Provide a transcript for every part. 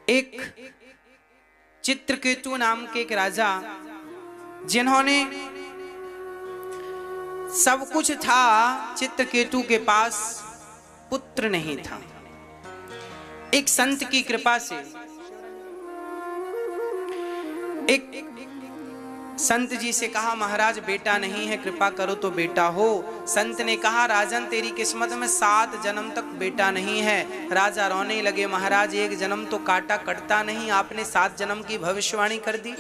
एक चित्रकेतु नाम के एक राजा, जिन्होंने सब कुछ था, चित्रकेतु के पास पुत्र नहीं था। एक संत की कृपा से, एक संत जी से कहा, महाराज बेटा नहीं है, कृपा करो तो बेटा हो। संत ने कहा, राजन तेरी किस्मत में 7 जन्म तक बेटा नहीं है। राजा रोने लगे, महाराज एक जन्म तो काटा कटता नहीं, आपने 7 जन्म की भविष्यवाणी कर दी।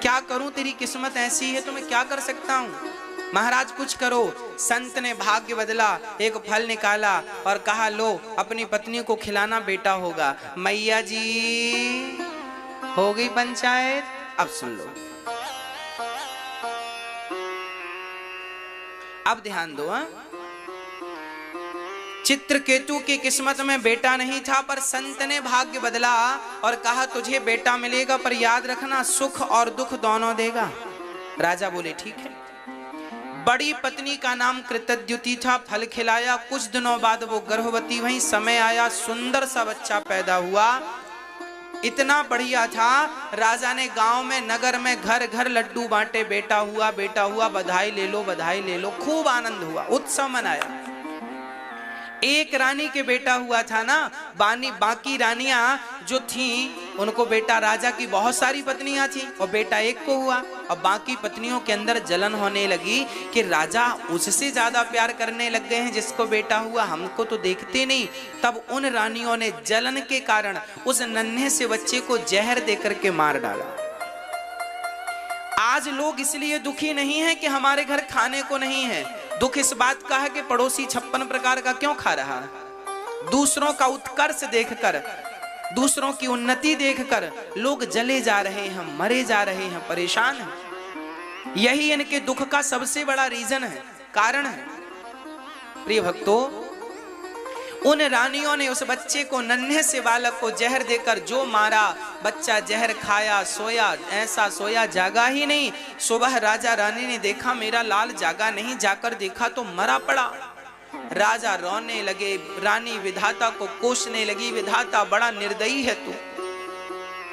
क्या करूं, तेरी किस्मत ऐसी है तो मैं क्या कर सकता हूं। महाराज कुछ करो। संत ने भाग्य बदला, एक फल निकाला और कहा, लो अपनी पत्नी को खिलाना, बेटा होगा। मैया जी हो गई पंचायत। अब सुन लो, अब ध्यान दो। चित्रकेतु की किस्मत में बेटा नहीं था, पर संत ने भाग्य बदला और कहा, तुझे बेटा मिलेगा, पर याद रखना सुख और दुख दोनों देगा। राजा बोले, ठीक है। बड़ी पत्नी का नाम कृतद्युति था। फल खिलाया, कुछ दिनों बाद वो गर्भवती हुई। समय आया, सुंदर सा बच्चा पैदा हुआ, इतना बढ़िया था। राजा ने गांव में, नगर में घर घर लड्डू बांटे, बेटा हुआ, बेटा हुआ, बधाई ले लो, बधाई ले लो। खूब आनंद हुआ, उत्सव मनाया। एक रानी के बेटा हुआ था ना, बाकी रानियां जो थी उनको बेटा, राजा की बहुत सारी पत्नियां थी और बेटा एक को हुआ। और बाकी पत्नियों के अंदर जलन होने लगी कि राजा उससे ज्यादा प्यार करने लग गए हैं जिसको बेटा हुआ, हमको तो देखते नहीं। तब उन रानियों ने जलन के कारण उस नन्हे से बच्चे को जहर देकर के मार डाला। आज लोग इसलिए दुखी नहीं है कि हमारे घर खाने को नहीं है, दुख इस बात का है कि पड़ोसी 56 प्रकार का क्यों खा रहा है। दूसरों का उत्कर्ष देखकर, दूसरों की उन्नति देखकर लोग जले जा रहे हैं, मरे जा रहे हैं, परेशान हैं। यही इनके दुख का सबसे बड़ा रीजन है, कारण है। प्रिय भक्तों, उन रानियों ने उस बच्चे को, नन्हे से बालक को जहर देकर जो मारा, बच्चा जहर खाया, सोया, ऐसा सोया जागा ही नहीं। सुबह राजा रानी ने देखा मेरा लाल जागा नहीं, जाकर देखा तो मरा पड़ा। राजा रोने लगे, रानी विधाता को कोसने लगी, विधाता बड़ा निर्दयी है तू,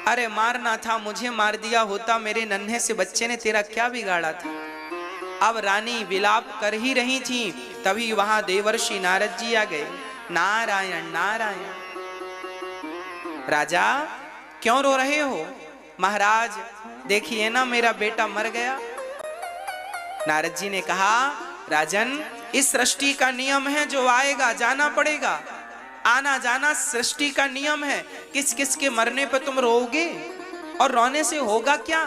अरे मारना था मुझे, मार दिया होता, मेरे नन्हे से बच्चे ने तेरा क्या बिगाड़ा था। अब रानी विलाप कर ही रही थी, तभी वहां देवर्षि नारद जी आ गए। नारायण नारायण। राजा क्यों रो रहे हो? महाराज देखिए ना, मेरा बेटा मर गया। नारद जी ने कहा, राजन इस सृष्टि का नियम है, जो आएगा जाना पड़ेगा, आना जाना सृष्टि का नियम है। किस किस के मरने पर तुम रोओगे, और रोने से होगा क्या।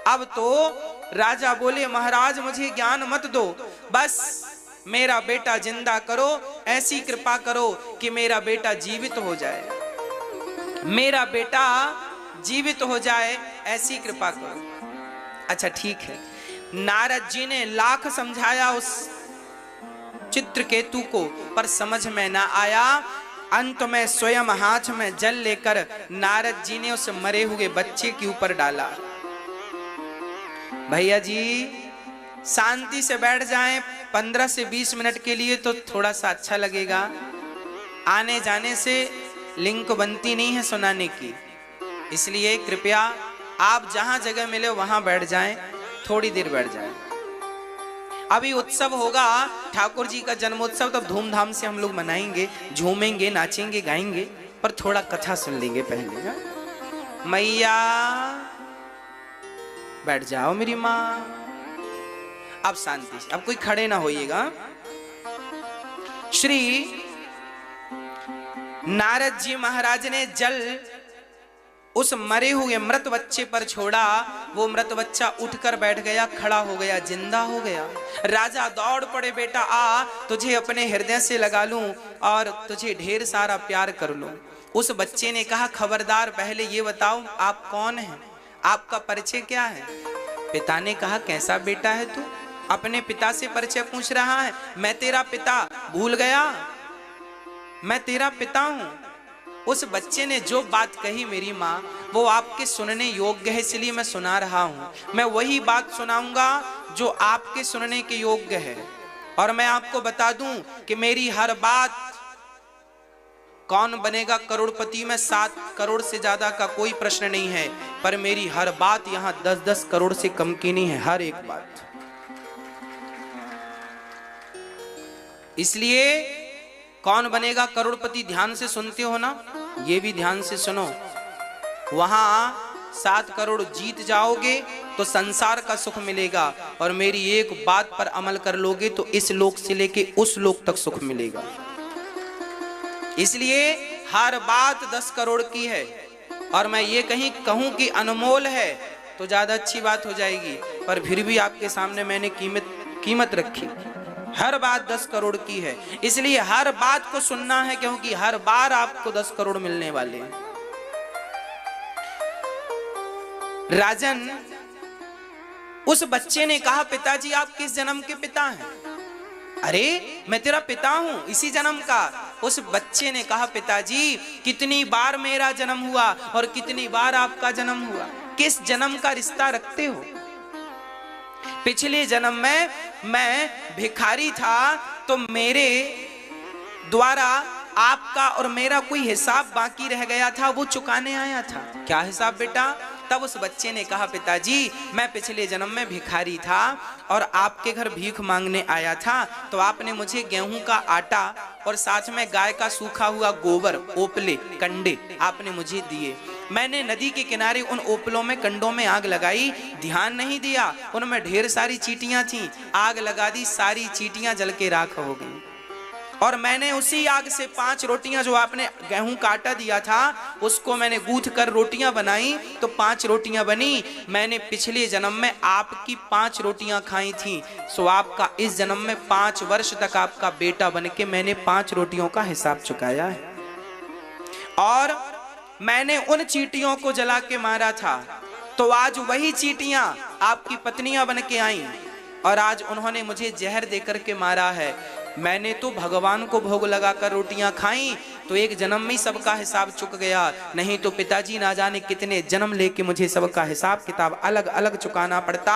अब तो राजा बोले, महाराज मुझे ज्ञान मत दो, बस मेरा बेटा जिंदा करो, ऐसी कृपा करो कि मेरा बेटा जीवित हो जाए, मेरा बेटा जीवित हो जाए, ऐसी कृपा करो। अच्छा ठीक है। नारद जी ने लाख समझाया उस चित्रकेतु को, पर समझ में ना आया। अंत में स्वयं हाथ में जल लेकर नारद जी ने उस मरे हुए बच्चे के ऊपर डाला। भैया जी शांति से बैठ जाएं 15 से 20 मिनट के लिए तो थोड़ा सा अच्छा लगेगा। आने जाने से लिंक बनती नहीं है सुनाने की, इसलिए कृपया आप जहां जगह मिले वहां बैठ जाएं, थोड़ी देर बैठ जाएं। अभी उत्सव होगा, ठाकुर जी का जन्मोत्सव, तब धूमधाम से हम लोग मनाएंगे, झूमेंगे, नाचेंगे, गाएंगे, पर थोड़ा कथा सुन लेंगे पहले। मैया बैठ जाओ मेरी माँ। अब शांति से, अब कोई खड़े ना होइएगा। श्री नारद जी महाराज ने जल उस मरे हुए मृत बच्चे पर छोड़ा। वो मृत बच्चा उठकर बैठ गया, खड़ा हो गया, जिंदा हो गया। राजा दौड़ पड़े, बेटा आ, तुझे अपने हृदय से लगा लूं और तुझे ढेर सारा प्यार कर लूं। उस बच्चे ने कहा, खबरदार पहले ये बताओ आप कौन हैं, आपका परिचय क्या है। पिता ने कहा, कैसा बेटा है तू, अपने पिता से परिचय पूछ रहा है। मैं तेरा पिता, भूल गया, मैं तेरा पिता हूं। उस बच्चे ने जो बात कही मेरी माँ, वो आपके सुनने योग्य है, इसलिए मैं सुना रहा हूं। मैं वही बात सुनाऊंगा जो आपके सुनने के योग्य है। और मैं आपको बता दूं कि मेरी हर बात कौन बनेगा करोड़पति में 7 करोड़ से ज्यादा का कोई प्रश्न नहीं है, पर मेरी हर बात यहां 10-10 करोड़ से कम की नहीं है, हर एक बात। इसलिए कौन बनेगा करोड़पति ध्यान से सुनते हो ना, ये भी ध्यान से सुनो। वहां 7 करोड़ जीत जाओगे तो संसार का सुख मिलेगा, और मेरी एक बात पर अमल कर लोगे तो इस लोक से लेके उस लोक तक सुख मिलेगा। इसलिए हर बात 10 करोड़ की है, और मैं ये कहीं कहूं कि अनमोल है तो ज्यादा अच्छी बात हो जाएगी, पर फिर भी आपके सामने मैंने कीमत रखी। हर बात 10 करोड़ की है, इसलिए हर बात को सुनना है, क्योंकि हर बार आपको 10 करोड़ मिलने वाले हैं। राजन, उस बच्चे ने कहा, पिताजी आप किस जन्म के पिता हैं? अरे मैं तेरा पिता हूं, इसी जन्म का। उस बच्चे ने कहा, पिताजी कितनी बार मेरा जन्म हुआ और कितनी बार आपका जन्म हुआ, किस जन्म का रिश्ता रखते हो? पिछले जन्म में मैं भिखारी था, तो मेरे द्वारा आपका और मेरा कोई हिसाब बाकी रह गया था, वो चुकाने आया था। क्या हिसाब बेटा? तब उस बच्चे ने कहा, पिताजी मैं पिछले जन्म में भिखारी था और आपके घर भीख मांगने आया था, तो आपने मुझे गेहूं का आटा और साथ में गाय का सूखा हुआ गोबर, ओपले, कंडे आपने मुझे दिए। मैंने नदी के किनारे उन ओपलों में, कंडों में आग लगाई, ध्यान नहीं दिया, उनमें ढेर सारी चींटियां थीं, आग लगा दी, सारी चींटियां जल के राख हो गई। और मैंने उसी आग से 5 रोटियां, जो आपने गेहूं का आटा दिया था उसको मैंने गूंथ कर रोटियां बनाई, तो 5 रोटियां बनी। मैंने पिछले जन्म में आपकी 5 रोटियां खाई थी, सो आपका इस जन्म में 5 वर्ष तक आपका बेटा बनके मैंने 5 रोटियों का हिसाब चुकाया है। और मैंने उन चींटियों को जला के मारा था, तो आज वही चींटियां आपकी पत्नियां बन के आई, और आज उन्होंने मुझे जहर देकर के मारा है। मैंने तो भगवान को भोग लगाकर रोटियां खाई, तो एक जन्म में ही सबका हिसाब चुक गया, नहीं तो पिताजी ना जाने कितने जन्म लेके मुझे सबका हिसाब किताब अलग अलग चुकाना पड़ता।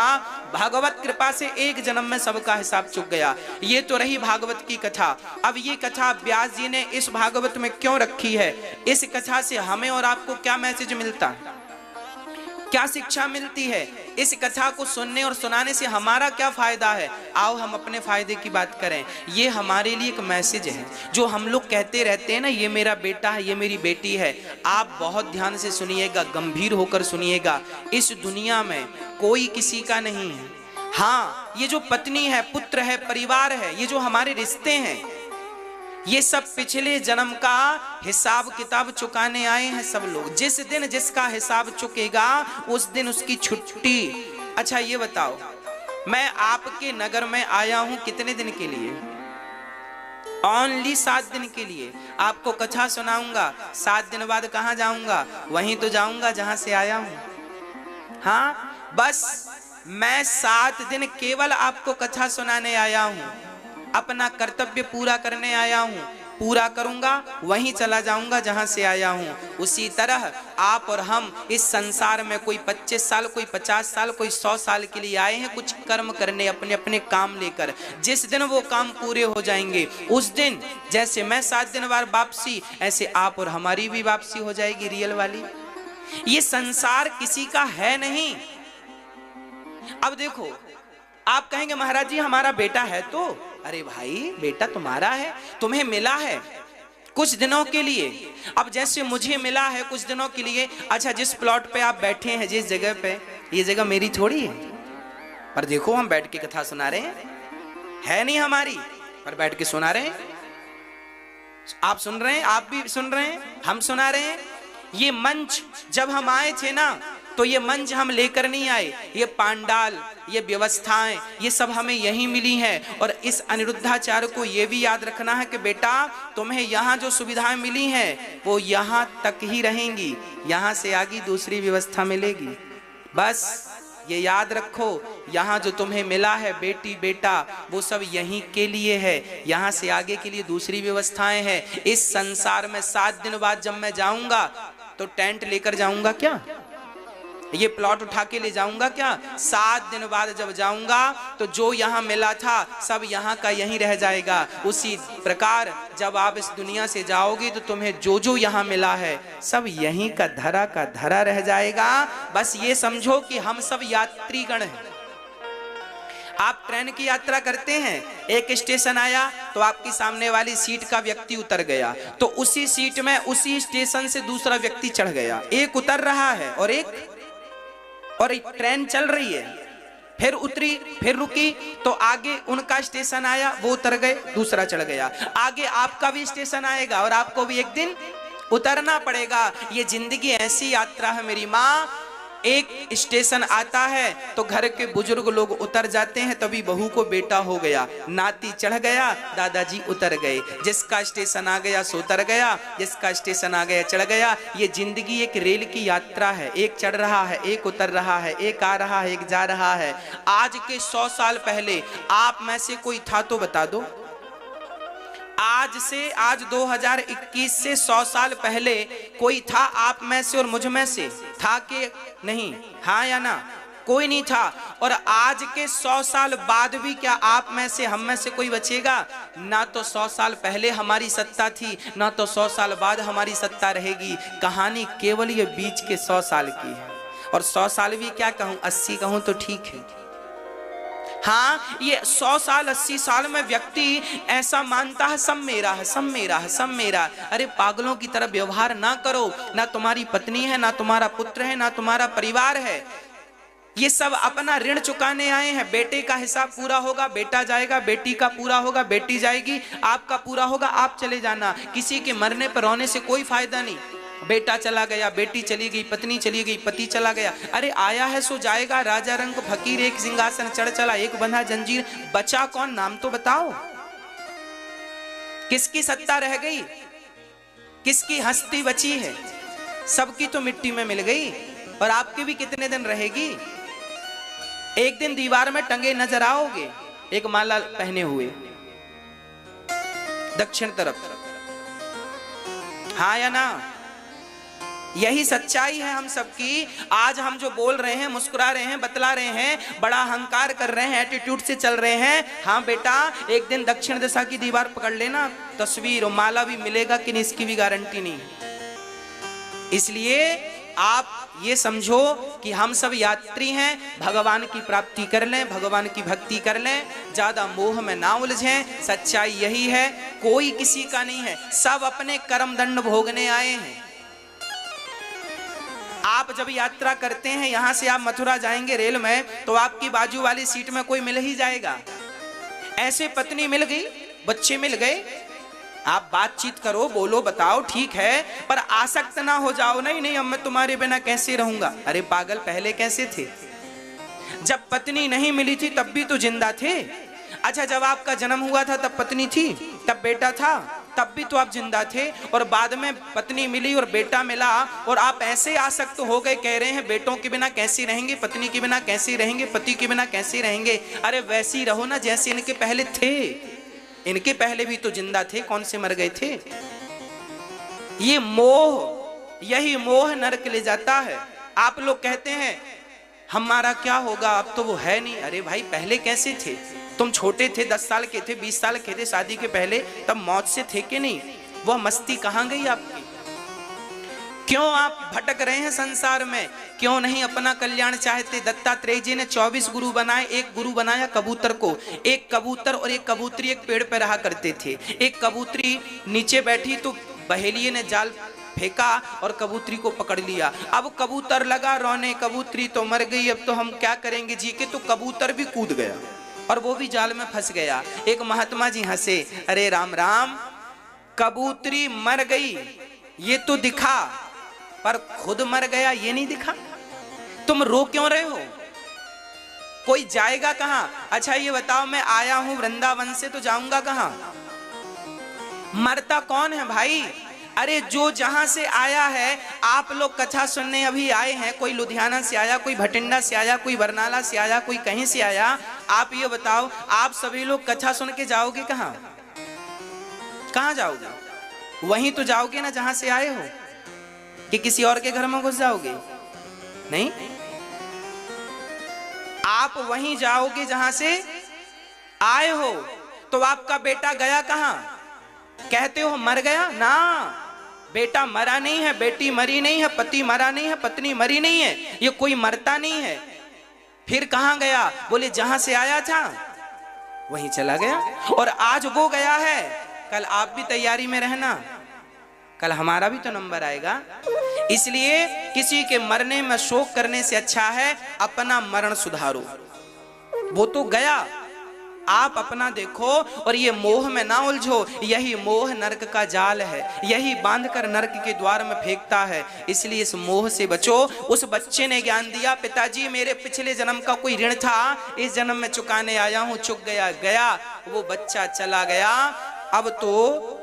भगवत कृपा से एक जन्म में सबका हिसाब चुक गया। ये तो रही भागवत की कथा। अब ये कथा व्यास जी ने इस भागवत में क्यों रखी है? इस कथा से हमें और आपको क्या मैसेज मिलता है, क्या शिक्षा मिलती है? इस कथा को सुनने और सुनाने से हमारा क्या फायदा है? आओ हम अपने फायदे की बात करें। ये हमारे लिए एक मैसेज है। जो हम लोग कहते रहते हैं ना, ये मेरा बेटा है, ये मेरी बेटी है, आप बहुत ध्यान से सुनिएगा, गंभीर होकर सुनिएगा। इस दुनिया में कोई किसी का नहीं है। हाँ, ये जो पत्नी है, पुत्र है, परिवार है, ये जो हमारे रिश्ते हैं, ये सब पिछले जन्म का हिसाब किताब चुकाने आए हैं सब लोग। जिस दिन जिसका हिसाब चुकेगा उस दिन उसकी छुट्टी। अच्छा ये बताओ, मैं आपके नगर में आया हूं कितने दिन के लिए? ओनली 7 दिन के लिए। आपको कथा सुनाऊंगा, 7 दिन बाद कहां जाऊंगा? वहीं तो जाऊंगा जहां से आया हूं। हाँ, बस मैं 7 दिन केवल आपको कथा सुनाने आया हूं, अपना कर्तव्य पूरा करने आया हूं, पूरा करूंगा, वहीं चला जाऊंगा जहां से आया हूं। उसी तरह आप और हम इस संसार में कोई 25 साल, कोई 50 साल, कोई 100 साल के लिए आए हैं, कुछ कर्म करने, अपने अपने काम लेकर। जिस दिन वो काम पूरे हो जाएंगे उस दिन, जैसे मैं 7 दिन बाद वापसी, ऐसे आप और हमारी भी वापसी हो जाएगी, रियल वाली। ये संसार किसी का है नहीं। अब देखो, आप कहेंगे महाराज जी हमारा बेटा है तो, अरे भाई बेटा तुम्हारा है, तुम्हें मिला है कुछ दिनों के लिए। अब जैसे मुझे मिला है कुछ दिनों के लिए। अच्छा, जिस प्लॉट पे आप बैठे हैं, जिस जगह पे, ये जगह मेरी थोड़ी है, पर देखो हम बैठ के कथा सुना रहे हैं, है नहीं हमारी, पर बैठ के सुना रहे हैं। आप सुन रहे हैं, आप भी सुन रहे हैं, हम सुना रहे हैं। ये मंच जब हम आए थे ना, तो ये मंच हम लेकर नहीं आए, ये पांडाल, ये व्यवस्थाएं, ये सब हमें यहीं मिली हैं। और इस अनिरुद्धाचार्य को ये भी याद रखना है कि बेटा तुम्हें यहाँ जो सुविधाएं मिली हैं वो यहाँ तक ही रहेंगी, यहाँ से आगे दूसरी व्यवस्था मिलेगी। बस ये याद रखो, यहाँ जो तुम्हें मिला है बेटी बेटा, वो सब यहीं के लिए है, यहाँ से आगे के लिए दूसरी व्यवस्थाएं हैं। इस संसार में 7 दिन बाद जब मैं जाऊंगा तो टेंट लेकर जाऊंगा क्या? ये प्लॉट उठा के ले जाऊंगा क्या? 7 दिन बाद जब जाऊंगा तो जो यहाँ मिला था सब यहाँ का यहीं रह जाएगा। उसी प्रकार जब आप इस दुनिया से जाओगे तो तुम्हें जो जो यहाँ मिला है सब यहीं का धरा रह जाएगा। बस ये समझो कि हम सब यात्रीगण हैं। आप ट्रेन की यात्रा करते हैं, एक स्टेशन आया तो आपकी सामने वाली सीट का व्यक्ति उतर गया, तो उसी सीट में उसी स्टेशन से दूसरा व्यक्ति चढ़ गया। एक उतर रहा है और एक ट्रेन चल रही है, फिर उतरी फिर रुकी तो आगे उनका स्टेशन आया, वो उतर गए, दूसरा चढ़ गया। आगे आपका भी स्टेशन आएगा और आपको भी एक दिन उतरना पड़ेगा। ये जिंदगी ऐसी यात्रा है मेरी माँ। एक स्टेशन आता है तो घर के बुजुर्ग लोग उतर जाते हैं, तभी बहू को बेटा हो गया, नाती चढ़ गया, दादाजी उतर गए। जिसका स्टेशन आ गया सो उतर गया, जिसका स्टेशन आ गया चढ़ गया। ये जिंदगी एक रेल की यात्रा है, एक चढ़ रहा है, एक उतर रहा है, एक आ रहा है, एक जा रहा है। आज के 100 साल पहले आप में से कोई था तो बता दो। आज 2021 से 100 साल पहले कोई था आप में से और मुझ में से? था कि नहीं? हाँ या ना? कोई नहीं था। और आज के 100 साल बाद भी क्या आप में से हम में से कोई बचेगा? ना तो 100 साल पहले हमारी सत्ता थी, ना तो 100 साल बाद हमारी सत्ता रहेगी। कहानी केवल ये बीच के 100 साल की है। और 100 साल भी क्या कहूं, 80 कहूं तो ठीक है। हाँ, ये 100 साल 80 साल में व्यक्ति ऐसा मानता है सब मेरा है, सब मेरा है, सब मेरा। अरे पागलों की तरह व्यवहार ना करो। ना तुम्हारी पत्नी है, ना तुम्हारा पुत्र है, ना तुम्हारा परिवार है। ये सब अपना ऋण चुकाने आए हैं। बेटे का हिसाब पूरा होगा, बेटा जाएगा, बेटी का पूरा होगा, बेटी जाएगी, आपका पूरा होगा, आप चले जाना। किसी के मरने पर रोने से कोई फायदा नहीं। बेटा चला गया, बेटी चली गई, पत्नी चली गई, पति चला गया। अरे आया है सो जाएगा। राजा रंग फकीर एक सिंहासन चढ़ चला, एक बंधा जंजीर, बचा कौन? नाम तो बताओ। किसकी सत्ता रह गई? किसकी हस्ती बची है? सबकी तो मिट्टी में मिल गई। और आपकी भी कितने दिन रहेगी? एक दिन दीवार में टंगे नजर आओगे, एक माला पहने हुए दक्षिण तरफ। हाँ या ना? यही सच्चाई है हम सबकी। आज हम जो बोल रहे हैं, मुस्कुरा रहे हैं, बतला रहे हैं, बड़ा अहंकार कर रहे हैं, एटीट्यूड से चल रहे हैं। हाँ बेटा, एक दिन दक्षिण दिशा की दीवार पकड़ लेना, तस्वीर और माला भी मिलेगा कि नहीं इसकी भी गारंटी नहीं। इसलिए आप ये समझो कि हम सब यात्री हैं। भगवान की प्राप्ति कर लें, भगवान की भक्ति कर लें, ज्यादा मोह में ना उलझें। सच्चाई यही है, कोई किसी का नहीं है, सब अपने कर्म दंड भोगने आए हैं। आप जब यात्रा करते हैं, यहां से आप मथुरा जाएंगे रेल में, तो आपकी बाजू वाली सीट में कोई मिल ही जाएगा। ऐसे पत्नी मिल गई, बच्चे मिल गए, आप बातचीत करो, बोलो, बताओ, ठीक है, पर आसक्त ना हो जाओ। नहीं नहीं, अब मैं तुम्हारे बिना कैसे रहूंगा। अरे पागल, पहले कैसे थे? जब पत्नी नहीं मिली थी तब भी तो जिंदा थे। अच्छा, जब आपका जन्म हुआ था तब पत्नी थी, तब बेटा था, तब भी तो आप जिंदा थे। और बाद में पत्नी मिली और बेटा मिला और आप ऐसे आसक्त हो गए, कह रहे हैं बेटों के बिना कैसे रहेंगे, पत्नी के बिना कैसे रहेंगे, पति के बिना कैसे रहेंगे। अरे वैसे ही रहो ना जैसे इनके पहले थे। इनके पहले भी तो जिंदा थे, कौन से मर गए थे? ये मोह, यही मोह नरक ले जाता है। आप लोग कहते हैं हमारा क्या होगा, अब तो वो है नहीं। अरे भाई, पहले कैसे थे? तुम छोटे थे, 10 साल के थे, 20 साल के थे शादी के पहले, तब मौत से थे कि नहीं? वह मस्ती कहां गई आपकी? क्यों आप भटक रहे हैं संसार में? क्यों नहीं अपना कल्याण चाहते? दत्तात्रेय जी ने 24 गुरु बनाए, एक गुरु बनाया कबूतर को। एक कबूतर और एक कबूतरी एक पेड़ पर रहा करते थे। एक कबूतरी नीचे बैठी तो बहेलिये ने जाल फेंका और कबूतरी को पकड़ लिया। अब कबूतर लगा रोने, कबूतरी तो मर गई, अब तो हम क्या करेंगे जी के। तो कबूतर भी कूद गया और वो भी जाल में फंस गया। एक महात्मा जी हंसे, अरे राम राम, कबूतरी मर गई ये तो दिखा, पर खुद मर गया ये नहीं दिखा। तुम रो क्यों रहे हो? कोई जाएगा कहां? अच्छा ये बताओ, मैं आया हूं वृंदावन से तो जाऊंगा कहां? मरता कौन है भाई? अरे जो जहां से आया है, आप लोग कथा सुनने अभी आए हैं, कोई लुधियाना से आया, कोई भटिंडा से आया, कोई बरनाला से आया, कोई कहीं से आया। आप ये बताओ, आप सभी लोग कथा सुन के जाओगे कहां? कहां जाओगे? वहीं तो जाओगे ना जहां से आए हो, कि किसी और के घर में घुस जाओगे? नहीं, आप वहीं जाओगे जहां से आए हो। तो आपका बेटा गया कहां? कहते हो मर गया ना, बेटा मरा नहीं है, बेटी मरी नहीं है, पति मरा नहीं है, पत्नी मरी नहीं है, ये कोई मरता नहीं है। फिर कहां गया? बोले जहां से आया था वहीं चला गया। और आज वो गया है, कल आप भी तैयारी में रहना, कल हमारा भी तो नंबर आएगा। इसलिए किसी के मरने में शोक करने से अच्छा है अपना मरण सुधारो। वो तो गया, आप अपना देखो और ये मोह में ना उलझो। यही मोह नरक का जाल है, यही बांधकर नरक के द्वार में फेंकता है। इसलिए इस मोह से बचो। उस बच्चे ने ज्ञान दिया, पिताजी मेरे पिछले जन्म का कोई ऋण था, इस जन्म में चुकाने आया हूं, चुक गया। गया वो बच्चा, चला गया। अब तो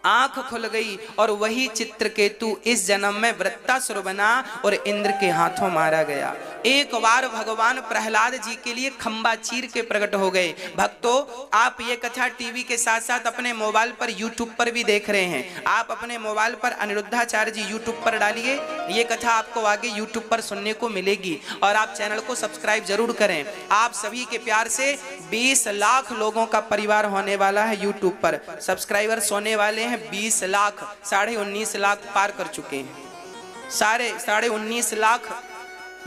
आंख खुल गई और वही चित्रकेतु इस जन्म में वृत्तासुर बना और इंद्र के हाथों मारा गया। एक बार भगवान प्रहलाद जी के लिए खंबा चीर के प्रकट हो गए। भक्तों, आप ये कथा टीवी के साथ साथ अपने मोबाइल पर यूट्यूब पर भी देख रहे हैं। आप अपने मोबाइल पर अनिरुद्धाचार्य जी यूट्यूब पर डालिए, ये कथा आपको आगे यूट्यूब पर सुनने को मिलेगी। और आप चैनल को सब्सक्राइब जरूर करें। आप सभी के प्यार से 20 लाख लोगों का परिवार होने वाला है यूट्यूब पर। सब्सक्राइबर होने वाले हैं 20 लाख, 19.5 लाख पार कर चुके हैं। 19.5 लाख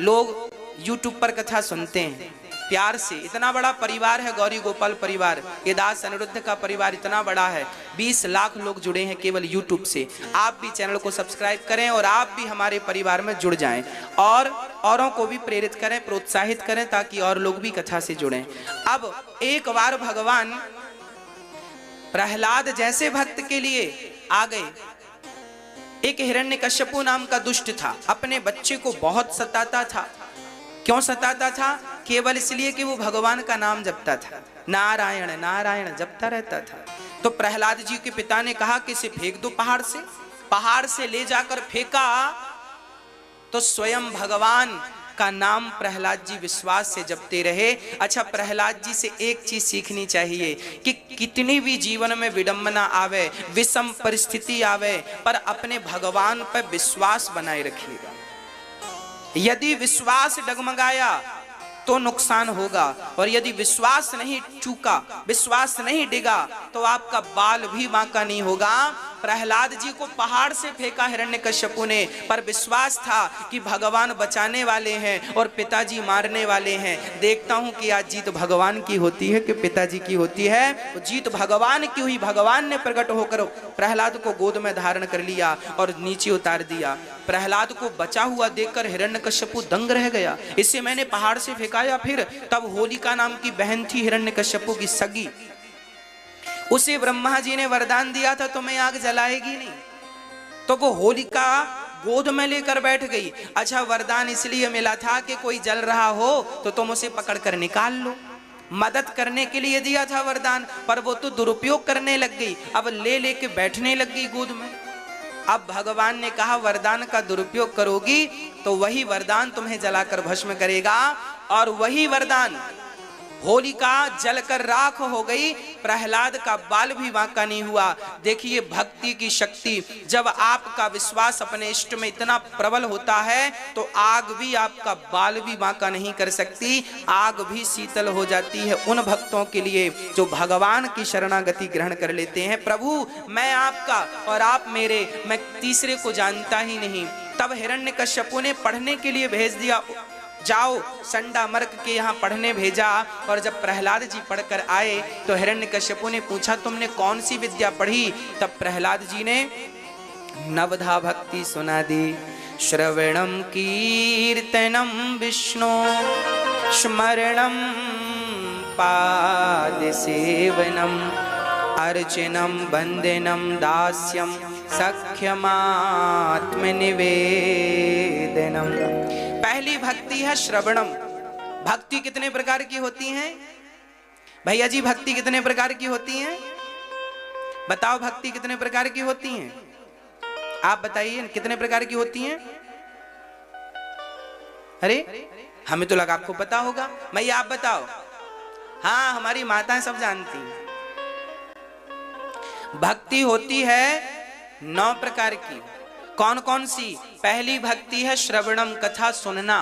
लोग यूट्यूब पर कथा सुनते हैं प्यार से। इतना बड़ा परिवार है गौरी गोपाल परिवार, ये दास अनिरुद्ध का परिवार इतना बड़ा है। 20 लाख लोग जुड़े हैं केवल यूट्यूब से। आप भी चैनल को सब्सक्राइब करें और आप भी हमारे परिवार में जुड़ जाएं और औरों को भी प्रेरित करें, प्रोत्साहित करें, ताकि और लोग भी कथा से जुड़ें। अब एक बार भगवान प्रहलाद जैसे भक्त के लिए आ गए। एक हिरण्यकश्यपु नाम का दुष्ट था, अपने बच्चे को बहुत सताता था। क्यों सताता था? केवल इसलिए कि वो भगवान का नाम जपता था, नारायण नारायण जपता रहता था। तो प्रहलाद जी के पिता ने कहा कि इसे फेंक दो पहाड़ से। पहाड़ से ले जाकर फेंका तो स्वयं भगवान का नाम प्रहलाद जी विश्वास से जपते रहे। अच्छा, प्रहलाद जी से एक चीज सीखनी चाहिए कि कितनी भी जीवन में विडंबना आवे, विषम परिस्थिति आवे, पर अपने भगवान पर विश्वास बनाए रखिएगा। यदि विश्वास डगमगाया तो नुकसान होगा, और यदि विश्वास नहीं चूका, विश्वास नहीं डिगा, तो आपका बाल भी बांका नहीं होगा। प्रहलाद जी को पहाड़ से फेंका हिरण्यकश्यपु ने, पर विश्वास था कि भगवान बचाने वाले हैं और पिताजी मारने वाले हैं। देखता हूं कि आज जीत भगवान की होती है कि पिताजी की होती है। तो जीत भगवान की हुई। भगवान ने प्रकट होकर प्रहलाद को गोद में धारण कर लिया और नीचे उतार दिया। प्रहलाद को बचा हुआ देखकर हिरण्यकश्यपु दंग रह गया। इसे मैंने पहाड़ से फेंका या फिर? तब होलिका नाम की बहन थी हिरण्यकश्यपु की सगी, उसे ब्रह्मा जी ने वरदान दिया था तुम्हें आग जलाएगी नहीं, तो वो होलिका गोद में लेकर बैठ गई। अच्छा, वरदान इसलिए मिला था कि कोई जल रहा हो तो तुम उसे पकड़कर निकाल लो, मदद करने के लिए दिया था वरदान, पर वो तो दुरुपयोग करने लग गई। अब ले लेके बैठने लग गई गोद में। अब भगवान ने कहा वरदान का दुरुपयोग करोगी तो वही वरदान तुम्हें जलाकर भस्म करेगा, और वही वरदान होलिका जलकर राख हो गई। प्रहलाद का बाल भी बांका नहीं हुआ। देखिए भक्ति की शक्ति, जब आपका विश्वास अपने इष्ट में इतना प्रबल होता है तो आग भी आपका बाल भी बांका नहीं कर सकती, आग भी शीतल हो जाती है उन भक्तों के लिए जो भगवान की शरणागति ग्रहण कर लेते हैं। प्रभु मैं आपका और आप मेरे, मैं तीसरे को जानता ही नहीं। तब हिरण्यकश्यपु ने पढ़ने के लिए भेज दिया, जाओ संडा मर्क के यहाँ पढ़ने भेजा। और जब प्रहलाद जी पढ़कर आए तो हिरण्यकश्यपु ने पूछा तुमने कौन सी विद्या पढ़ी? तब प्रहलाद जी ने नवधा भक्ति सुना दी। श्रवणम कीर्तनम विष्णु स्मरणम पाद सेवनम अर्चनम वंदनम दास्यम सख्यमात्म निवेदनम। पहली भक्ति है श्रवणम। भक्ति कितने प्रकार की होती हैं भैया जी? भक्ति कितने प्रकार की होती हैं? बताओ भक्ति कितने प्रकार की होती हैं? आप बताइए कितने प्रकार की होती हैं? अरे हमें तो लगा आपको पता होगा। भैया आप बताओ। हाँ, हमारी माताएं सब जानती हैं। भक्ति होती है 9 प्रकार की। कौन कौन सी? पहली भक्ति है श्रवणम, कथा सुनना।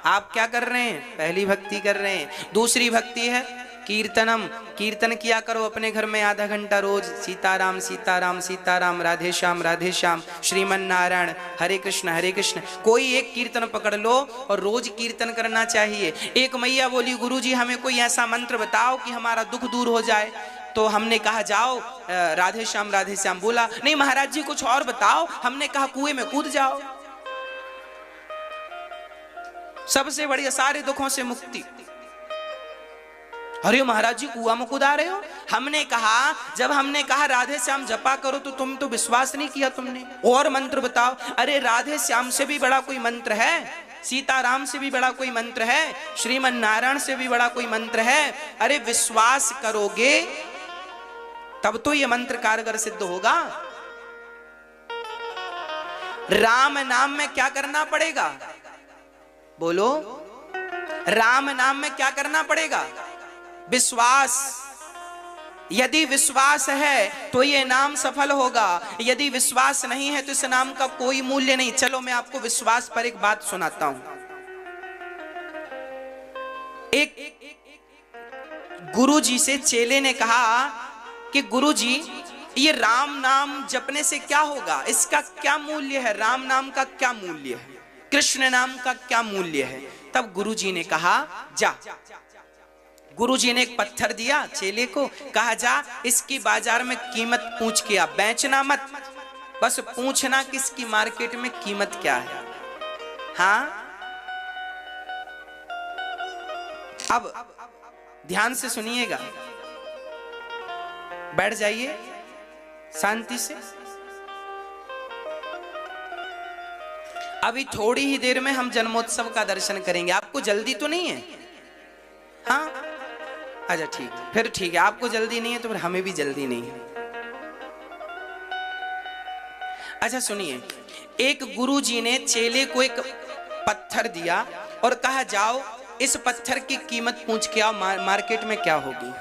आप क्या कर रहे हैं? पहली भक्ति कर रहे हैं। दूसरी भक्ति है कीर्तनम, कीर्तन किया करो अपने घर में आधा घंटा रोज, सीताराम सीताराम सीताराम, राधे श्याम श्रीमन नारायण, हरे कृष्ण। कोई एक कीर्तन पकड़ लो और रोज कीर्तन करना चाहिए। एक मैया बोली गुरुजी हमें कोई ऐसा मंत्र बताओ कि हमारा दुख दूर हो जाए। तो हमने कहा जाओ राधे श्याम। बोला नहीं महाराज जी कुछ और बताओ। हमने कहा कुएं में कूद जाओ, सबसे बढ़िया सारे दुखों से मुक्ति। अरे महाराज जी कुआं में कूदा रहे हो? हमने कहा जब हमने कहा राधे श्याम जपा करो तो तुम तो विश्वास नहीं किया तुमने, और मंत्र बताओ। अरे राधे श्याम से भी बड़ा कोई मंत्र है? सीताराम से भी बड़ा कोई मंत्र है? श्रीमन नारायण से भी बड़ा कोई मंत्र है? अरे विश्वास करोगे तब तो ये मंत्र कारगर सिद्ध होगा। राम नाम में क्या करना पड़ेगा? बोलो, राम नाम में क्या करना पड़ेगा? विश्वास। यदि विश्वास है तो ये नाम सफल होगा, यदि विश्वास नहीं है तो इस नाम का कोई मूल्य नहीं। चलो मैं आपको विश्वास पर एक बात सुनाता हूं। एक गुरुजी से चेले ने कहा कि गुरुजी ये राम नाम जपने से क्या होगा, इसका क्या मूल्य है? राम नाम का क्या मूल्य है? कृष्ण नाम का क्या मूल्य है? तब गुरुजी ने कहा जा। गुरुजी ने एक पत्थर दिया चेले को, कहा जा इसकी बाजार में कीमत पूछ के आ, बेचना मत, बस पूछना कि इसकी मार्केट में कीमत क्या है। हाँ, अब ध्यान से सुनिएगा, बैठ जाइए शांति से। अभी थोड़ी ही देर में हम जन्मोत्सव का दर्शन करेंगे। आपको जल्दी तो नहीं है? हाँ अच्छा ठीक, फिर ठीक है। आपको जल्दी नहीं है तो फिर हमें भी जल्दी नहीं है। अच्छा सुनिए, एक गुरुजी ने चेले को एक पत्थर दिया और कहा जाओ इस पत्थर की कीमत पूछ के आओ, मार्केट में क्या होगी।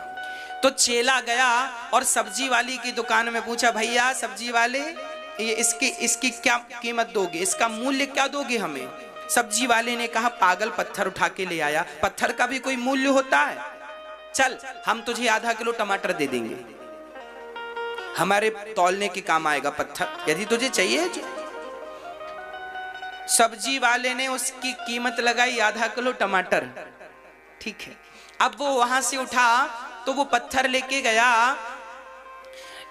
तो चेला गया और सब्जी वाली की दुकान में पूछा, भैया सब्जी वाले ये इसकी क्या कीमत दोगे, इसका मूल्य क्या दोगे हमें? सब्जी वाले ने कहा पागल, पत्थर उठा के ले आया, पत्थर का भी कोई मूल्य होता है? चल हम तुझे आधा किलो टमाटर दे देंगे, हमारे तौलने के काम आएगा पत्थर, यदि तुझे चाहिए। सब्जी वाले ने उसकी कीमत लगाई आधा किलो टमाटर, ठीक है। अब वो वहां से उठा तो वो पत्थर लेके गया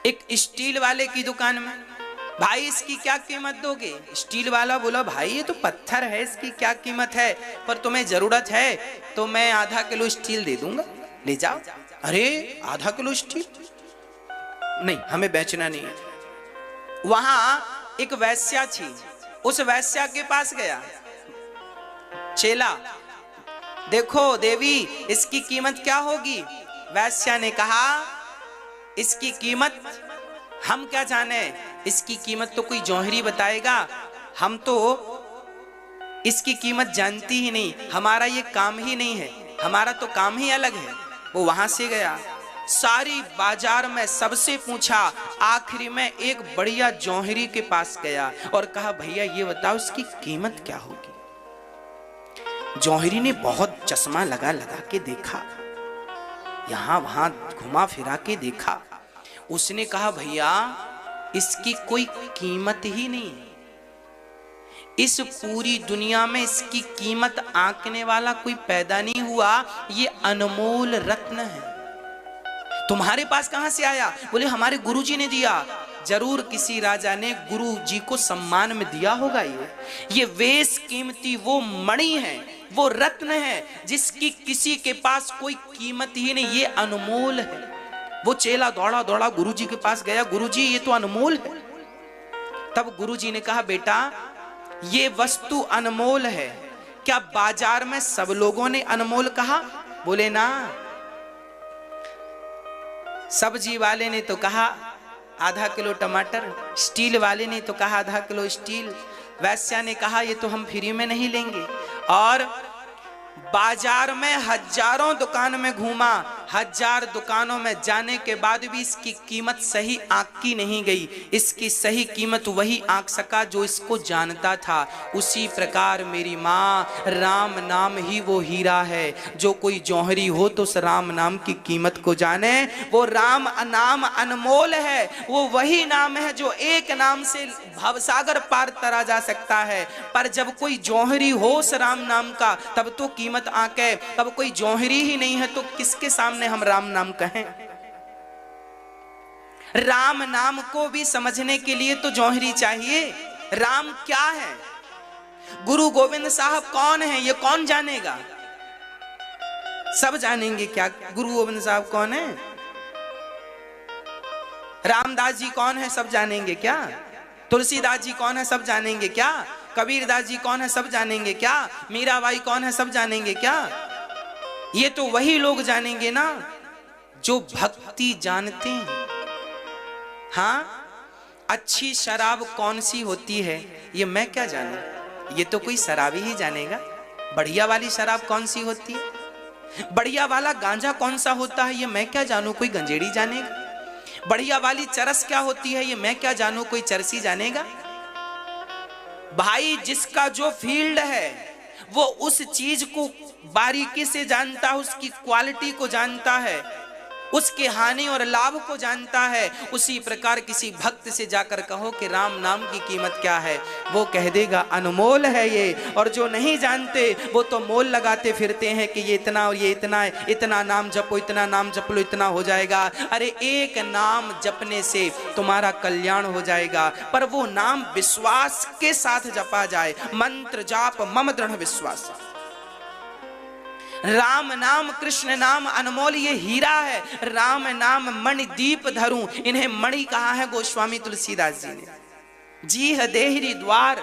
एक स्टील वाले की दुकान में। भाई इसकी क्या कीमत दोगे? स्टील वाला बोला भाई ये तो पत्थर है, इसकी क्या कीमत है, पर तुम्हें जरूरत है तो मैं आधा किलो स्टील दे दूंगा, ले जाओ। अरे आधा किलो स्टील? नहीं हमें बेचना नहीं है। वहां एक वैश्या थी, उस वैश्या के पास गया चेला, देखो देवी इसकी कीमत क्या होगी? वैश्या ने कहा इसकी कीमत हम क्या जाने, इसकी कीमत तो कोई जौहरी बताएगा, हम तो इसकी कीमत जानती ही नहीं, हमारा ये काम ही नहीं है, हमारा तो काम ही अलग है। वो वहां से गया, सारी बाजार में सबसे पूछा, आखिरी में एक बढ़िया जौहरी के पास गया और कहा भैया ये बताओ इसकी कीमत क्या होगी। जौहरी ने बहुत चश्मा लगा लगा के देखा, यहां वहां घुमा फिरा के देखा, उसने कहा भैया इसकी कोई कीमत ही नहीं, इस पूरी दुनिया में इसकी कीमत आंकने वाला कोई पैदा नहीं हुआ, ये अनमोल रत्न है। तुम्हारे पास कहां से आया? बोले हमारे गुरुजी ने दिया। जरूर किसी राजा ने गुरुजी को सम्मान में दिया होगा। ये वेश कीमती वो मणि है, वो रत्न है जिसकी किसी के पास कोई कीमत ही नहीं, ये अनमोल है। वो चेला दौड़ा दौड़ा गुरुजी के पास गया, गुरुजी ये तो अनमोल है। तब गुरुजी ने कहा बेटा ये वस्तु अनमोल है, क्या बाजार में सब लोगों ने अनमोल कहा? बोले ना, सब्जी वाले ने तो कहा आधा किलो टमाटर, स्टील वाले ने तो कहा आधा किलो स्टील, वैश्या ने कहा ये तो हम फ्री में नहीं लेंगे। और बाजार में हजारों दुकान में घूमा, 1000 दुकानों में जाने के बाद भी इसकी कीमत सही आंकी नहीं गई। इसकी सही कीमत वही आंक सका जो इसको जानता था। उसी प्रकार मेरी माँ, राम नाम ही वो हीरा है। जो कोई जौहरी हो तो उस राम नाम की कीमत को जाने। वो राम नाम अनमोल है। वो वही नाम है जो एक नाम से भवसागर पार तरा जा सकता है। पर जब कोई जौहरी हो उस राम नाम का, तब तो कीमत आंके। तब कोई जौहरी ही नहीं है तो किसके सामने हम राम नाम कहें? राम नाम को भी समझने के लिए तो जौहरी चाहिए। राम क्या है? गुरु गोविंद साहब कौन है? ये कौन जानेगा? सब जानेंगे क्या गुरु गोविंद साहब कौन है? रामदास जी कौन है? सब जानेंगे क्या? तुलसीदास जी कौन है? सब जानेंगे क्या? कबीरदास जी कौन है? सब जानेंगे क्या? मीराबाई कौन है? सब जानेंगे क्या? ये तो वही लोग जानेंगे ना जो भक्ति जानते हैं। हाँ, अच्छी शराब कौन सी होती है ये मैं क्या जानूं? ये तो कोई शराबी ही जानेगा। बढ़िया वाली शराब कौन सी होती है, बढ़िया वाला गांजा कौन सा होता है ये मैं क्या जानूं? कोई गंजेड़ी जानेगा। बढ़िया वाली चरस क्या होती है ये मैं क्या जानूं? कोई चरसी जानेगा। भाई, जिसका जो फील्ड है वो उस चीज को बारीकी से जानता है, उसकी क्वालिटी को जानता है, उसके हानि और लाभ को जानता है। उसी प्रकार किसी भक्त से जाकर कहो कि राम नाम की कीमत क्या है, वो कह देगा अनमोल है ये। और जो नहीं जानते वो तो मोल लगाते फिरते हैं कि ये इतना और ये इतना है, इतना नाम जपो, इतना नाम जप लो, इतना हो जाएगा। अरे एक नाम जपने से तुम्हारा कल्याण हो जाएगा, पर वो नाम विश्वास के साथ जपा जाए। मंत्र जाप मम दृढ़ विश्वास। राम नाम कृष्ण नाम अनमोल ये हीरा है। राम नाम मणि दीप धरूं, इन्हें मणि कहा है गोस्वामी तुलसीदास जी ने। जी है देहरी द्वार,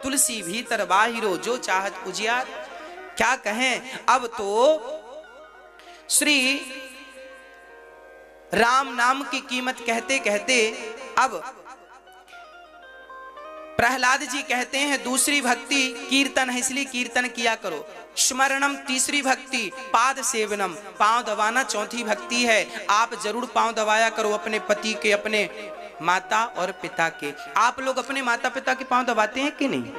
तुलसी भीतर बाहिरो, जो चाहत उजियार। क्या कहें, अब तो श्री राम नाम की कीमत कहते कहते अब प्रहलाद जी कहते हैं दूसरी भक्ति कीर्तन है, इसलिए कीर्तन किया करो। स्मरणम तीसरी भक्ति, पाद सेवनम पांव दबाना चौथी भक्ति है। आप जरूर पांव दबाया करो अपने पति के, अपने माता और पिता के। आप लोग अपने माता पिता के पांव दबाते हैं कि नहीं?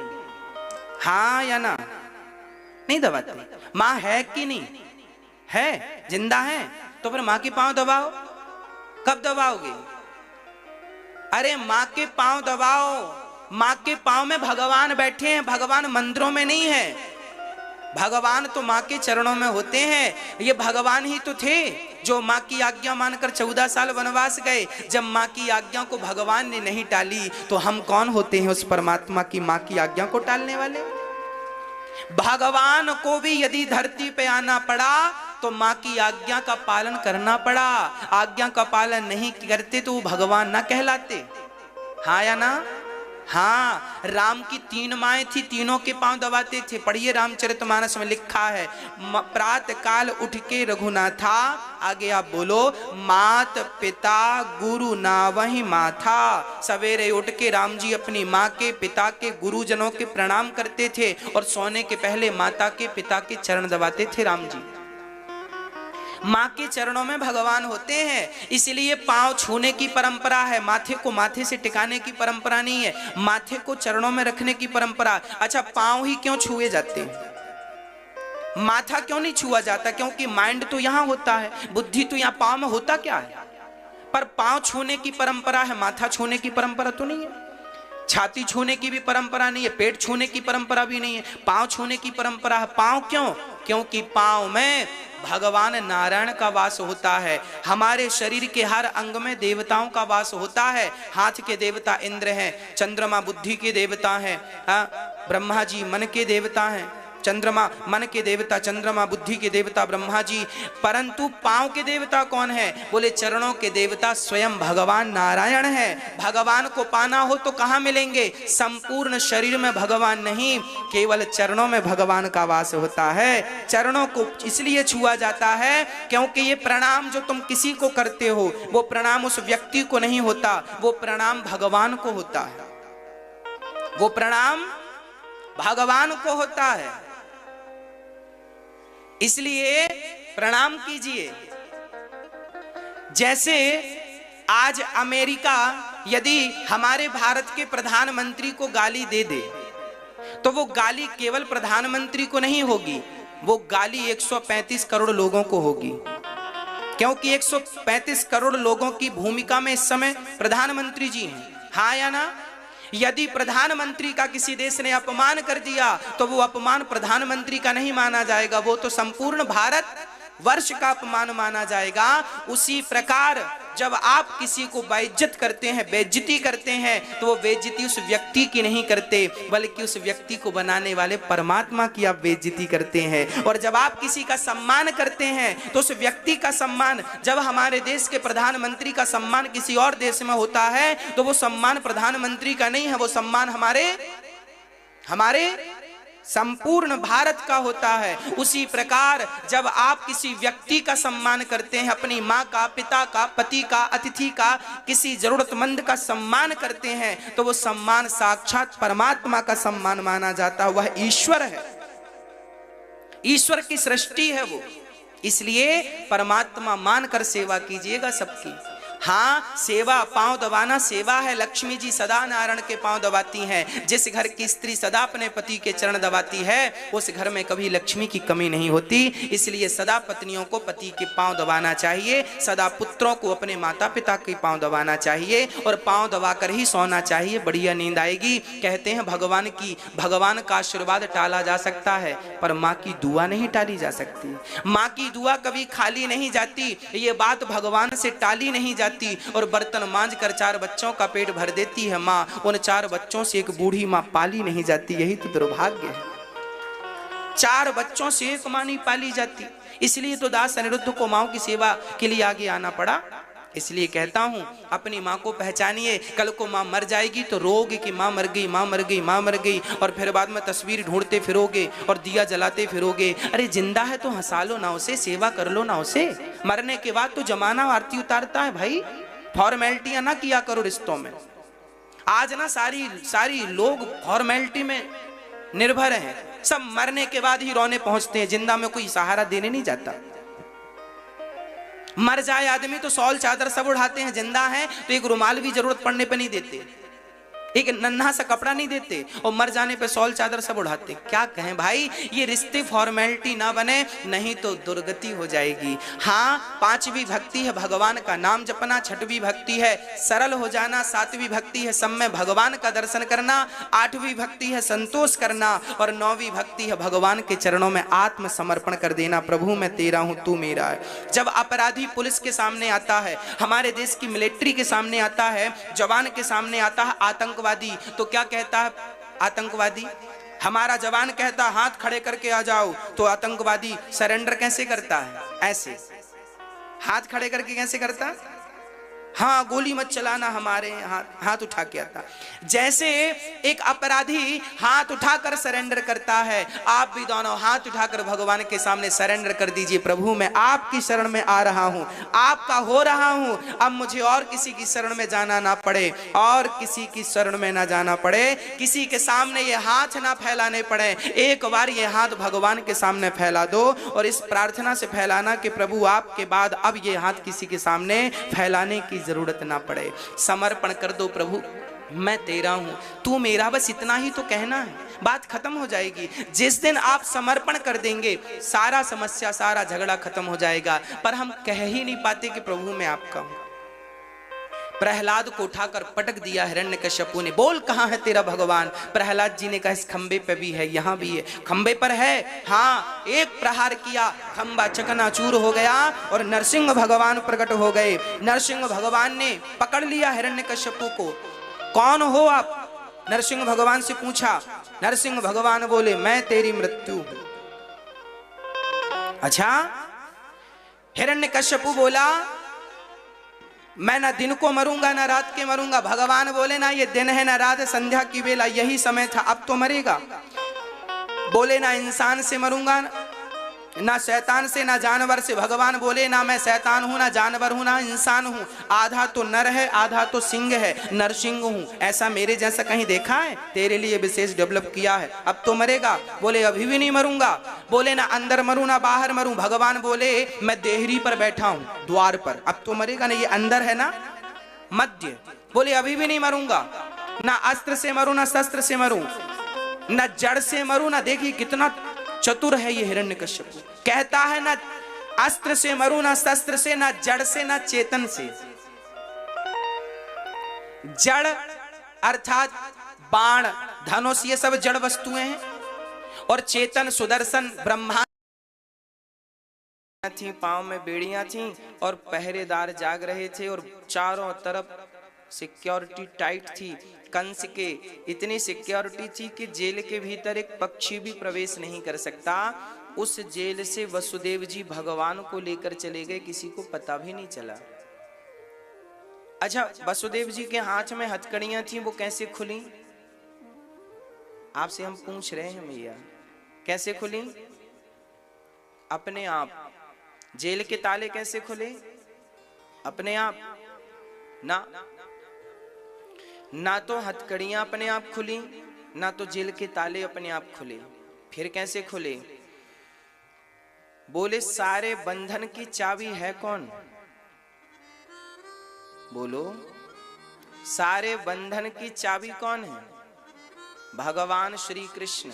हाँ या ना? नहीं दबाते। माँ है कि नहीं है? जिंदा है तो फिर माँ के पांव दबाओ। कब दबाओगे? अरे माँ के पांव दबाओ। माँ के पांव में भगवान बैठे हैं, भगवान मंदिरों में नहीं है। भगवान तो माँ के चरणों में होते हैं। ये भगवान ही तो थे जो माँ की आज्ञा मानकर 14 साल वनवास गए। जब माँ की आज्ञा को भगवान ने नहीं टाली तो हम कौन होते हैं उस परमात्मा की माँ की आज्ञा को टालने वाले? भगवान को भी यदि धरती पे आना पड़ा तो माँ की आज्ञा का पालन करना पड़ा। आज्ञा का पालन नहीं करते तो वो भगवान ना कहलाते। हाँ या ना? हाँ, राम की 3 माएं थी, तीनों के पांव दबाते थे। पढ़िए रामचरितमानस में लिखा है, प्रात काल उठ के रघुनाथा, आगे आप बोलो, मात पिता गुरु नावहि माथा। सवेरे उठ के राम जी अपनी माँ के, पिता के, गुरुजनों के प्रणाम करते थे और सोने के पहले माता के, पिता के चरण दबाते थे राम जी। माँ के चरणों में भगवान होते हैं, इसलिए पांव छूने की परंपरा है। माथे को माथे से टिकाने की परंपरा नहीं है, माथे को चरणों में रखने की परंपरा। अच्छा, पांव ही क्यों छुए जाते हैं? माथा क्यों नहीं छुआ जाता? क्योंकि माइंड तो यहाँ होता है, बुद्धि तो यहाँ पांव में। होता क्या है? पर पांव छूने की परंपरा है, माथा छूने की परंपरा तो नहीं है। छाती छूने की भी परंपरा नहीं है, पेट छूने की परंपरा भी नहीं है, पांव छूने की परंपरा है। पांव क्यों? क्योंकि पांव में भगवान नारायण का वास होता है। हमारे शरीर के हर अंग में देवताओं का वास होता है। हाथ के देवता इंद्र हैं, चंद्रमा बुद्धि के देवता हैं, ब्रह्मा जी मन के देवता हैं। चंद्रमा मन के देवता, चंद्रमा बुद्धि के देवता ब्रह्मा जी। परंतु पांव के देवता कौन है? बोले चरणों के देवता स्वयं भगवान नारायण है। भगवान को पाना हो तो कहाँ मिलेंगे? संपूर्ण शरीर में भगवान नहीं, केवल चरणों में भगवान का वास होता है। चरणों को इसलिए छुआ जाता है क्योंकि ये प्रणाम जो तुम किसी को करते हो वो प्रणाम उस व्यक्ति को नहीं होता, वो प्रणाम भगवान को होता है। वो प्रणाम भगवान को होता है, इसलिए प्रणाम कीजिए। जैसे आज अमेरिका यदि हमारे भारत के प्रधानमंत्री को गाली दे दे तो वो गाली केवल प्रधानमंत्री को नहीं होगी, वो गाली 135 करोड़ लोगों को होगी, क्योंकि 135 करोड़ लोगों की भूमिका में इस समय प्रधानमंत्री जी हैं। हाँ या ना? यदि प्रधानमंत्री का किसी देश ने अपमान कर दिया तो वो अपमान प्रधानमंत्री का नहीं माना जाएगा, वो तो संपूर्ण भारत वर्ष का अपमान माना जाएगा। उसी प्रकार जब आप किसी को बेइज्जत करते हैं, बेइज्जती करते हैं, तो वो बेइज्जती उस व्यक्ति की नहीं करते, बल्कि उस व्यक्ति को बनाने वाले परमात्मा की आप बेइज्जती करते हैं। और जब आप किसी का सम्मान करते हैं तो उस व्यक्ति का सम्मान, जब हमारे देश के प्रधानमंत्री का सम्मान किसी और देश में होता है तो वो सम्मान प्रधानमंत्री का नहीं है, वो सम्मान हमारे संपूर्ण भारत का होता है। उसी प्रकार जब आप किसी व्यक्ति का सम्मान करते हैं, अपनी माँ का, पिता का, पति का, अतिथि का, किसी जरूरतमंद का सम्मान करते हैं, तो वो सम्मान साक्षात परमात्मा का सम्मान माना जाता है। वह ईश्वर है, ईश्वर की सृष्टि है वो। इसलिए परमात्मा मानकर सेवा कीजिएगा सबकी। हाँ, सेवा, पांव दबाना सेवा है। लक्ष्मी जी सदा नारायण के पांव दबाती हैं। जिस घर की स्त्री सदा अपने पति के चरण दबाती है उस घर में कभी लक्ष्मी की कमी नहीं होती। इसलिए सदा पत्नियों को पति के पांव दबाना चाहिए, सदा पुत्रों को अपने माता पिता के पांव दबाना चाहिए और पांव दबाकर ही सोना चाहिए, बढ़िया नींद आएगी। कहते हैं भगवान का आशीर्वाद टाला जा सकता है पर माँ की दुआ नहीं टाली जा सकती। माँ की दुआ कभी खाली नहीं जाती, ये बात भगवान से टाली नहीं जाती। और बर्तन मांझ कर 4 बच्चों का पेट भर देती है माँ, उन 4 बच्चों से एक बूढ़ी माँ पाली नहीं जाती। यही तो दुर्भाग्य है, 4 बच्चों से एक माँ नहीं पाली जाती। इसलिए तो दास अनिरुद्ध को माँ की सेवा के लिए आगे आना पड़ा। इसलिए कहता हूं अपनी माँ को पहचानिए। कल को माँ मर जाएगी तो रोगे कि माँ मर गई, माँ मर गई, माँ मर गई, और फिर बाद में तस्वीर ढूंढते फिरोगे और दिया जलाते फिरोगे। अरे जिंदा है तो हंसा लो ना उसे, सेवा कर लो ना उसे। मरने के बाद तो जमाना आरती उतारता है भाई, फॉर्मेलिटियां ना किया करो रिश्तों में। आज ना सारी लोग फॉर्मेलिटी में निर्भर हैं, सब मरने के बाद ही रोने पहुंचते हैं, जिंदा में कोई सहारा देने नहीं जाता। मर जाए आदमी तो शॉल चादर सब उड़ाते हैं, जिंदा है तो एक रुमाल भी जरूरत पड़ने पे नहीं देते, एक नन्हा सा कपड़ा नहीं देते, और मर जाने पे शॉल चादर सब उड़ाते। क्या कहें भाई, ये रिश्ते फॉर्मेलिटी ना बने, नहीं तो दुर्गति हो जाएगी। हाँ, 5वीं भक्ति है भगवान का नाम जपना, 6वीं भक्ति है सरल हो जाना, 7वीं भक्ति है सब में भगवान का दर्शन करना, 8वीं भक्ति है संतोष करना, और 9वीं भक्ति है भगवान के चरणों में आत्मसमर्पण कर देना। प्रभु मैं तेरा हूं तू मेरा है। जब अपराधी पुलिस के सामने आता है, हमारे देश की मिलिट्री के सामने आता है, जवान के सामने आता है आतंकवादी, तो क्या कहता है आतंकवादी? हमारा जवान कहता हाथ खड़े करके आ जाओ, तो आतंकवादी सरेंडर कैसे करता है? ऐसे हाथ खड़े करके कैसे करता? हाँ, गोली मत चलाना, हमारे हाथ उठा के आता। जैसे एक अपराधी हाथ उठाकर सरेंडर करता है, आप भी दोनों हाथ उठाकर भगवान के सामने सरेंडर कर दीजिए। प्रभु मैं आपकी शरण में आ रहा हूँ, आपका हो रहा हूँ, अब मुझे और किसी की शरण में जाना ना पड़े, और किसी की शरण में ना जाना पड़े, किसी के सामने ये हाथ ना फैलाने पड़े। एक बार ये हाथ भगवान के सामने फैला दो, और इस प्रार्थना से फैलाना कि प्रभु आपके बाद अब ये हाथ किसी के सामने फैलाने की जरूरत ना पड़े। समर्पण कर दो, प्रभु मैं तेरा हूं तू मेरा, बस इतना ही तो कहना है, बात खत्म हो जाएगी। जिस दिन आप समर्पण कर देंगे सारा समस्या, सारा झगड़ा खत्म हो जाएगा। पर हम कह ही नहीं पाते कि प्रभु मैं आपका हूं। प्रहलाद को उठाकर पटक दिया हिरण्यकश्यपु ने, बोल कहां है तेरा भगवान? प्रहलाद जी ने कहा इस खंबे पे भी है, यहां भी है। खंबे पर है? हाँ। एक प्रहार किया, खंबा चकनाचूर हो गया और नरसिंह भगवान प्रकट हो गए। नरसिंह भगवान ने पकड़ लिया हिरण्यकश्यपु को। कौन हो आप? नरसिंह भगवान से पूछा। नरसिंह भगवान बोले मैं तेरी मृत्यु। अच्छा। हिरण्यकश्यपु बोला मैं ना दिन को मरूंगा ना रात के मरूंगा। भगवान बोले ना ये दिन है ना रात है, संध्या की बेला यही समय था, अब तो मरेगा। बोले ना इंसान से मरूंगा ना शैतान से ना जानवर से। भगवान बोले ना मैं शैतान हूं ना जानवर हूं ना इंसान हूं, आधा तो नर है आधा तो सिंह है, नरसिंह हूं। ऐसा मेरे जैसा कहीं देखा है? तेरे लिए विशेष डेवलप किया है। अब तो मरेगा? बोले अभी भी नहीं मरूंगा। बोले ना अंदर मरूं ना बाहर मरूं। भगवान बोले मैं देहरी पर बैठा हूं, द्वार पर। अब तो मरेगा ना, ये अंदर है ना मध्य। बोले अभी भी नहीं मरूंगा, ना अस्त्र से मरूं ना शस्त्र से मरूं, ना जड़ से मरूं ना। देखिए कितना चतुर है ये हिरण्यकश्यप। कहता है ना अस्त्र से मरूं ना शस्त्र से, ना जड़ से ना चेतन से। जड़ अर्थात बाण धनुष ये सब जड़ वस्तुएं हैं, और चेतन सुदर्शन ब्रह्मा थी, पांव में बेड़ियां थी और पहरेदार जाग रहे थे, और चारों तरफ सिक्योरिटी टाइट थी। कंस के इतनी सिक्योरिटी थी कि जेल के भीतर एक पक्षी भी प्रवेश नहीं कर सकता। उस जेल से वसुदेव जी भगवान को लेकर चले गए, किसी को पता भी नहीं चला। अच्छा, वसुदेव जी के हाथ में हथकड़ियां थी, वो कैसे खुली? आपसे हम पूछ रहे हैं भैया, कैसे खुली? अपने आप। जेल के ताले कैसे खुले? अपने आप ना तो हथकड़ियां अपने आप खुली, ना तो जेल के ताले अपने आप खुले। फिर कैसे खुले? बोले सारे बंधन की चाबी है कौन? बोलो, सारे बंधन की चाबी कौन है? भगवान श्री कृष्ण।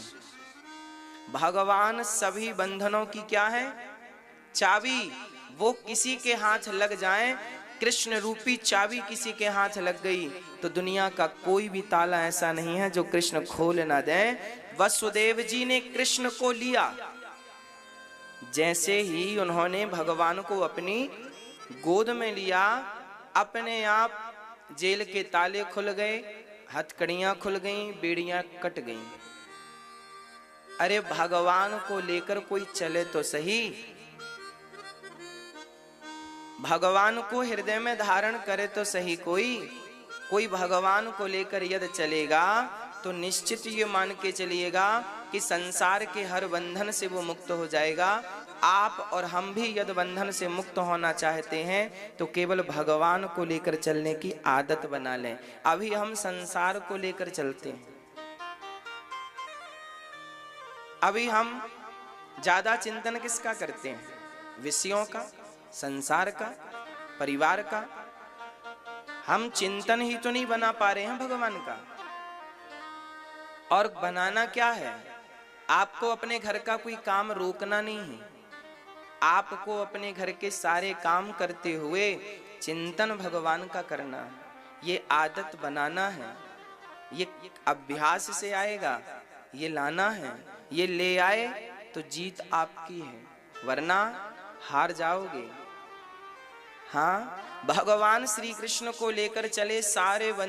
भगवान सभी बंधनों की क्या है? चाबी। वो किसी के हाथ लग जाए, कृष्ण रूपी चाबी किसी के हाथ लग गई तो दुनिया का कोई भी ताला ऐसा नहीं है जो कृष्ण खोल ना दे। वसुदेव जी ने कृष्ण को लिया। जैसे ही उन्होंने भगवान को अपनी गोद में लिया, अपने आप जेल के ताले खुल गए, हथकड़ियां खुल गईं, बेड़ियां कट गईं। अरे भगवान को लेकर कोई चले तो सही, भगवान को हृदय में धारण करे तो सही। कोई भगवान को लेकर यदि चलेगा तो निश्चित ये मान के चलिएगा कि संसार के हर बंधन से वो मुक्त हो जाएगा। आप और हम भी यदि बंधन से मुक्त होना चाहते हैं तो केवल भगवान को लेकर चलने की आदत बना लें। अभी हम संसार को लेकर चलते हैं। अभी हम ज्यादा चिंतन किसका करते हैं? विषयों का, संसार का, परिवार का। हम चिंतन ही तो नहीं बना पा रहे हैं भगवान का। और बनाना क्या है? आपको अपने घर का कोई काम रोकना नहीं है, आपको अपने घर के सारे काम करते हुए चिंतन भगवान का करना है। ये आदत बनाना है, ये अभ्यास से आएगा, ये लाना है। ये ले आए तो जीत आपकी है, वरना हार जाओगे। हाँ, भगवान श्री कृष्ण को लेकर चले सारे